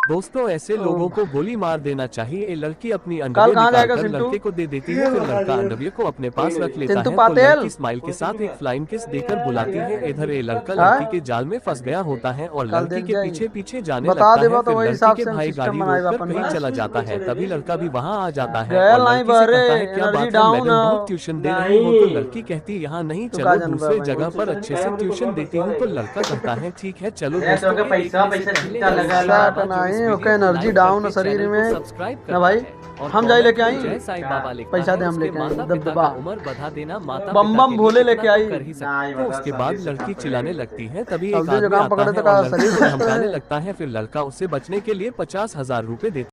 दोस्तों ऐसे लोगों को गोली मार देना चाहिए। लड़की अपनी कल अंडरवियर कहाँ जाएगा निकालकर सिंटू? लड़के को दे देती है, फिर लड़का अंडरवियर को अपने पास रख लेता चिंटू है तो पातेल लड़की स्माइल के साथ एक फ्लाइंग किस देकर बुलाती है। इधर ये लड़का हाँ? लड़की के जाल में फंस गया होता है और कल लड़की देख के जाएगी। पीछे पीछे जाने बता लगता है। देबा तो फिर वही लड़की हिसाब के से हम भाई सिस्टम गाड़ी बनाएगा रोककर अपन कहीं में। चला जाता है, तभी लड़का भी वहाँ आ जाता है गया और नहीं लड़की से बहरे, कहता है क्या एनर्जी बात है डाउन मैडम, बहुत है। ट्यूशन दे रही हो? तो लड़की कहती है यहाँ नहीं, तू चलो का जानबा दूसरे भाई। जगह पर अच्छे से ट्यूशन देती हूँ। तो लड़का कहता है ठीक है चलो। तो दोस्तों के पैसा पैसा पैसा नहीं ओके, एनर्जी डाउन शरीर में सब्सक्राइब ना भाई। हम जाई लेके आई जय साईं बाबा लिखता पैसा है, दे हम उसके लेके आई माता पिता दबदबा का उम्र बढ़ा देना, माता बम पिता बम के भोले लिए लेके इतना आई। तो कर ही सकते हैं। तो उसके बाद लड़की चिल्लाने लगती है, तभी एक सब्जी जो आदमी काम आता पकड़े है तो का और लड़की शरीर को से धमकाने लगता है। फिर लड़का उससे बचने के लिए 50,000 रुपए देता है।